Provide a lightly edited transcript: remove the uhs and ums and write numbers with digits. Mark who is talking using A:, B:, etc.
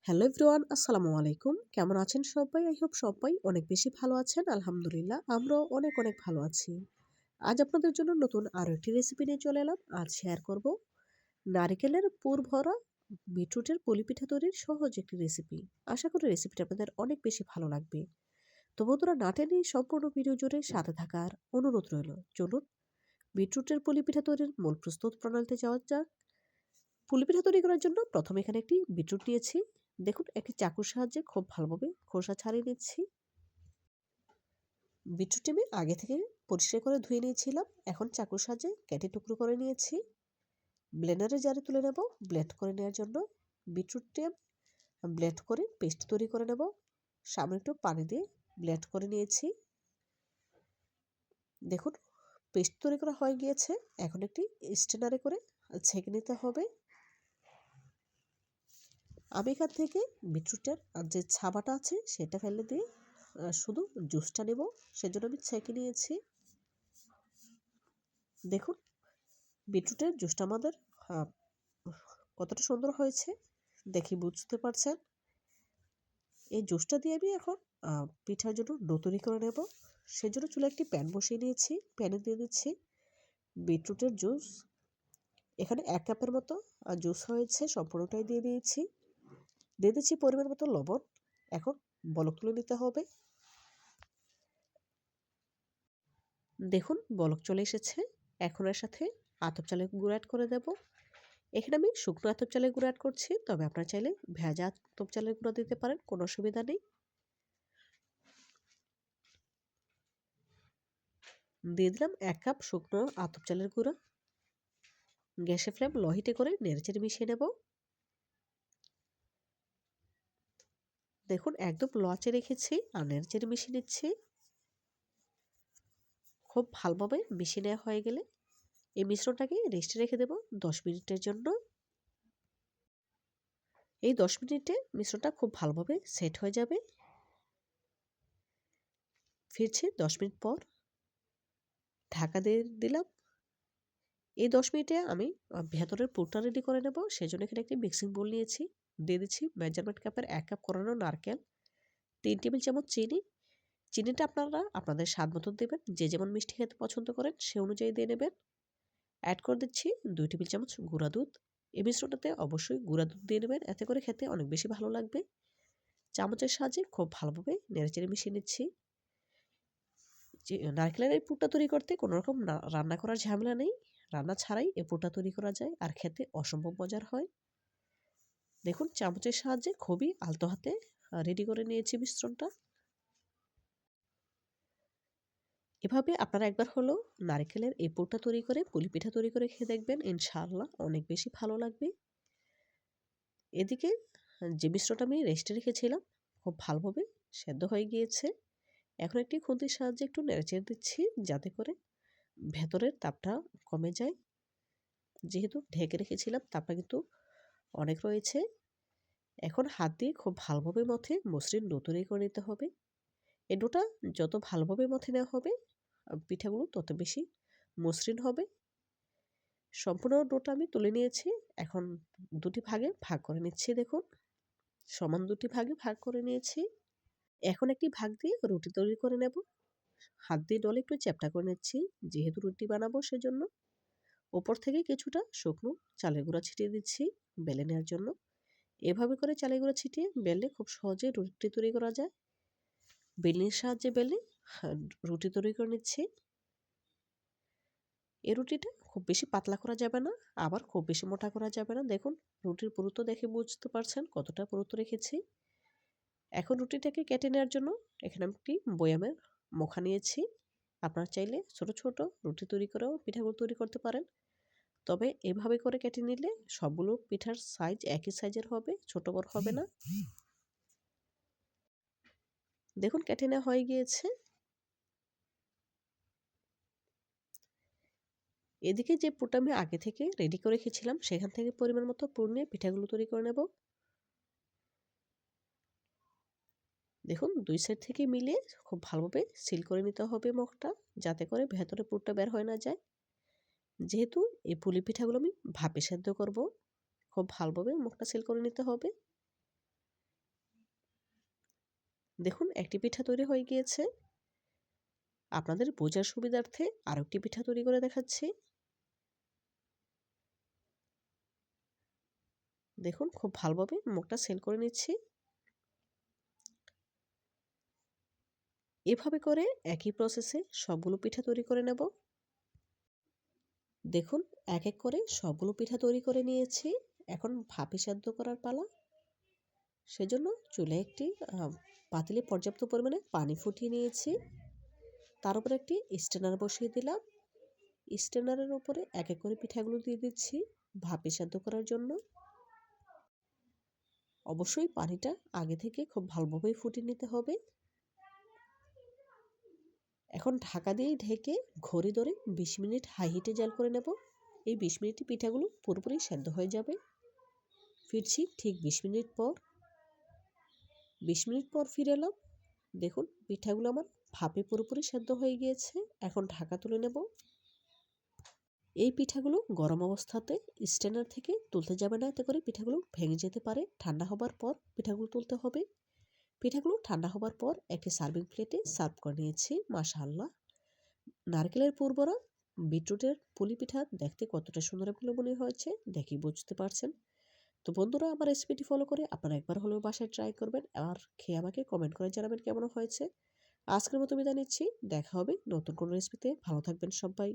A: Hello everyone, আসসালামু আলাইকুম। কেমন আছেন সবাই? আই হোপ সবাই অনেক বেশি ভালো আছেন। আলহামদুলিল্লাহ আমরাও অনেক ভালো আছি। আজ আপনাদের জন্য নতুন আরও একটি রেসিপি নিয়ে চলে এলাম। আজ শেয়ার করব নারিকেলের পুর ভরা বিটরুটের পুলি পিঠা তৈরির সহজ একটি রেসিপি। আশা করি রেসিপিটা আপনাদের অনেক বেশি ভালো লাগবে। তো বন্ধুরা, না টেনে সম্পূর্ণ ভিডিও জুড়ে সাথে থাকার অনুরোধ রইল। চলুন বিটরুটের পুলি পিঠা তৈরির মূল প্রস্তুত প্রণালীতে যাওয়া যাক। পুলি পিঠা তৈরি করার জন্য প্রথমে এখানে একটি বিটরুট নিয়েছি। দেখুন, একটি চাকুর সাহায্যে খুব ভালোভাবে খোসা ছাড়িয়ে নিচ্ছি। বিটরুটটি আমি আগে থেকে পরিষ্কার করে ধুয়ে নিয়েছিলাম। এখন চাকুর সাহায্যে কেটে টুকরো করে নিয়েছি। ব্লেন্ডারের জারে তুলে নেব ব্লেন্ড করে নেওয়ার জন্য। বিটরুটটি ব্লেন্ড করে পেস্ট তৈরি করে নেব। সামান্য একটু পানি দিয়ে ব্লেন্ড করে নিয়েছি। দেখুন, পেস্ট তৈরি করা হয়ে গিয়েছে। এখন একটি স্ট্রেনারে করে ছেঁকে নিতে হবে। আমি এখান থেকে বিটরুটের যে ছাবাটা আছে সেটা ফেলে দিয়ে শুধু জুসটা নেব, সেজন্য আমি ছেঁকে নিয়েছি। দেখুন, বিটরুটের জুসটা আমাদের কতটা সুন্দর হয়েছে দেখে বুঝতে পারছেন। এই জুসটা দিয়ে আমি এখন পিঠার জন্য ডো তৈরি করে নেব। সেজন্য চুলে একটি প্যান বসিয়ে নিয়েছি। প্যানে দিয়ে দিচ্ছি বিটরুটের জুস। এখানে 1 কাপের মতো জুস হয়েছে, সম্পূর্ণটাই দিয়ে দিয়েছি। দিয়ে দিচ্ছি পরিমাণ মতো লবণ। এখন বলক তুলে নিতে হবে। দেখুন, বলক চলে এসেছে। এখন এর সাথে আতপ চালের গুঁড়ো অ্যাড করে দেব। এখানে আমি শুকনো আতপ চালের গুঁড়ো অ্যাড করছি, তবে আপনারা চাইলে ভেজা আতপ চালের গুঁড়ো দিতে পারেন, কোনো অসুবিধা নেই। দিয়ে দিলাম 1 কাপ শুকনো আতপ চালের গুঁড়ো। গ্যাসের ফ্লেম লো হিটে করে নেড়েচেড়ে মিশিয়ে নেব। দেখুন, একদম লো আঁচে রেখেছি আর নেড়েচেড়ে মিশিয়ে নিচ্ছি। খুব ভালোভাবে মিশিয়ে নেওয়া হয়ে গেলে এই মিশ্রণটাকে রেস্টে রেখে দেব 10 মিনিটের জন্য। এই 10 মিনিটে মিশ্রণটা খুব ভালোভাবে সেট হয়ে যাবে। ফিরছি 10 মিনিট পর। ঢাকা দিয়ে দিলাম। এই 10 মিনিটে আমি ভেতরের পুরটা রেডি করে নেব। সেজন্য এখানে একটি মিক্সিং বোল নিয়েছি। দিয়ে দিচ্ছি মেজারমেন্ট কাপের 1 কাপ কোরানো নারকেল, 3 টেবিল চামচ চিনি। চিনিটা আপনারা আপনাদের স্বাদ মতো দেবেন। যে যেমন মিষ্টি খেতে পছন্দ করেন সে অনুযায়ী দিয়ে নেবেন। অ্যাড করে দিচ্ছি 2 টেবিল চামচ গুঁড়া দুধ। এই মিশ্রণটাতে অবশ্যই গুঁড়া দুধ দিয়ে নেবেন, এতে করে খেতে অনেক বেশি ভালো লাগবে। চামচের সাহায্যে খুব ভালোভাবে নেড়েচেড়ে মিশিয়ে নিচ্ছি। যে নারকেলের এই পুরটা তৈরি করতে কোনো রকম রান্না করার ঝামেলা নেই। রান্না ছাড়াই এই পুরটা তৈরি করা যায় আর খেতে অসম্ভব মজার হয়। দেখুন, চামচের সাহায্যে খুবই আলতো হাতে রেডি করে নিয়েছি মিশ্রণটা। এভাবে আপনারা একবার হলেও নারকেলের এই পুরটা তৈরি করে পুলি পিঠা তৈরি করে খেয়ে দেখবেন, ইনশাআল্লাহ অনেক বেশি ভালো লাগবে। এদিকে যে মিশ্রণটা আমি রেস্টে রেখেছিলাম খুব ভালোভাবে সেদ্ধ হয়ে গিয়েছে। এখন একটি খুন্তির সাহায্যে একটু নেড়েচেড়ে দিচ্ছি, যাতে করে ভেতরের তাপটা কমে যায়। যেহেতু ঢেকে রেখেছিলাম তাপটা কিন্তু অনেক রয়েছে। এখন হাত দিয়ে খুব ভালোভাবে মথে মসৃণ ডো তৈরি করে নিতে হবে। এই ডোটা যত ভালোভাবে মথে নেওয়া হবে পিঠাগুলো তত বেশি মসৃণ হবে। সম্পূর্ণ ডোটা আমি তুলে নিয়েছি। এখন দুটি ভাগে ভাগ করে নিচ্ছি। দেখুন, সমান দুটি ভাগে ভাগ করে নিয়েছি। এখন একটি ভাগ দিয়ে রুটি তৈরি করে নেব। হাত দিয়ে ডলে একটু চ্যাপ্টা করে নিচ্ছি, যেহেতু রুটি বানাবো সেজন্য। ওপর থেকে কিছুটা শুকনো চালের গুঁড়া ছিটিয়ে দিচ্ছি বেলে নেওয়ার জন্য। এভাবে করে চালের গুঁড়া ছিটিয়ে বেললে খুব সহজে রুটি তৈরি করা যায়। বেলনির সাহায্যে বেলে রুটি তৈরি করে নিচ্ছি। এই রুটিটা খুব বেশি পাতলা করা যাবে না, আবার খুব বেশি মোটা করা যাবে না। দেখুন, রুটির পুরুত্ব দেখে বুঝতে পারছেন কতটা পুরুত্ব রেখেছি। এখন রুটিটাকে কেটে নেওয়ার জন্য এখানে আমি একটি বয়ামের মোখা নিয়েছি। আপনারা চাইলে ছোট ছোট রুটি তৈরি করেও পিঠাগুলো তৈরি করতে পারেন, তবে এভাবে করে কেটে নিলে সবগুলো পিঠার সাইজ একই সাইজের হবে, ছোট বড় হবে না। দেখুন, কেটে নেওয়া হয়ে গিয়েছে। এদিকে যে পুরটা আমি আগে থেকে রেডি করে রেখেছিলাম সেখান থেকে পরিমাণ মতো পুর নিয়ে পিঠাগুলো তৈরি করে নেব। দেখুন, 2 সাইড থেকে মিলিয়ে খুব ভালোভাবে সিল করে নিতে হবে মুখটা, যাতে করে ভেতরে পুরটা বের হয়ে না যায়। যেহেতু এই পুলি পিঠাগুলো আমি ভাপে সেদ্ধ করব, খুব ভালোভাবে মুখটা সিল করে নিতে হবে। দেখুন একটি পিঠা তৈরি হয়ে গিয়েছে। আপনাদের বোঝার সুবিধার্থে আরও একটি পিঠা তৈরি করে দেখাচ্ছি। দেখুন খুব ভালোভাবে মুখটা সেল করে নিচ্ছি। এভাবে করে একই প্রসেসে সবগুলো পিঠা তৈরি করে নেব। দেখুন এক এক করে সবগুলো পিঠা তৈরি করে নিয়েছি। এখন ভাপে সেদ্ধ করার পালা। সেজন্য চুলায় একটি পাতিলে পর্যাপ্ত পরিমাণে পানি ফুটিয়ে নিয়েছি। তার উপরে একটি স্ট্যানার বসিয়ে দিলাম। স্ট্যানারের উপরে এক এক করে পিঠাগুলো দিয়ে দিচ্ছি ভাপে সেদ্ধ করার জন্য। অবশ্যই পানিটা আগে থেকে খুব ভালোভাবে ফুটিয়ে নিতে হবে। এখন ঢাকা দিয়ে ঢেকে ঘড়ি ধরে 20 মিনিট হাই হিটে জাল করে নেব। এই 20 মিনিটে পিঠাগুলো পুরোপুরি সেদ্ধ হয়ে যাবে। ফিরছি ঠিক 20 মিনিট পর। 20 মিনিট পর ফিরে এলাম। দেখুন পিঠাগুলো আমার ভাপে পুরোপুরি সেদ্ধ হয়ে গিয়েছে। এখন ঢাকা তুলে নেব। এই পিঠাগুলো গরম অবস্থাতে স্ট্যান্ডার থেকে তুলতে যাবে না, এতে করে পিঠাগুলো ভেঙে যেতে পারে। ঠান্ডা হবার পর পিঠাগুলো তুলতে হবে। পিঠাগুলো ঠান্ডা হবার পর একটি সার্ভিং প্লেটে সার্ভ করে নিয়েছি। মাশাআল্লাহ, নারকেলের পুরবরা বিটরুটের পুলি পিঠা দেখতে কতটা সুন্দর এবং লোভনীয় হয়েছে দেখেই বুঝতে পারছেন। তো বন্ধুরা, আমার রেসিপিটি ফলো করে আপনারা একবার হলেও বাসায় ট্রাই করবেন আর খেয়ে আমাকে কমেন্ট করে জানাবেন কেমন হয়েছে। আজকের মতো বিদায় নিচ্ছি। দেখা হবে নতুন কোনো রেসিপিতে। ভালো থাকবেন সবাই।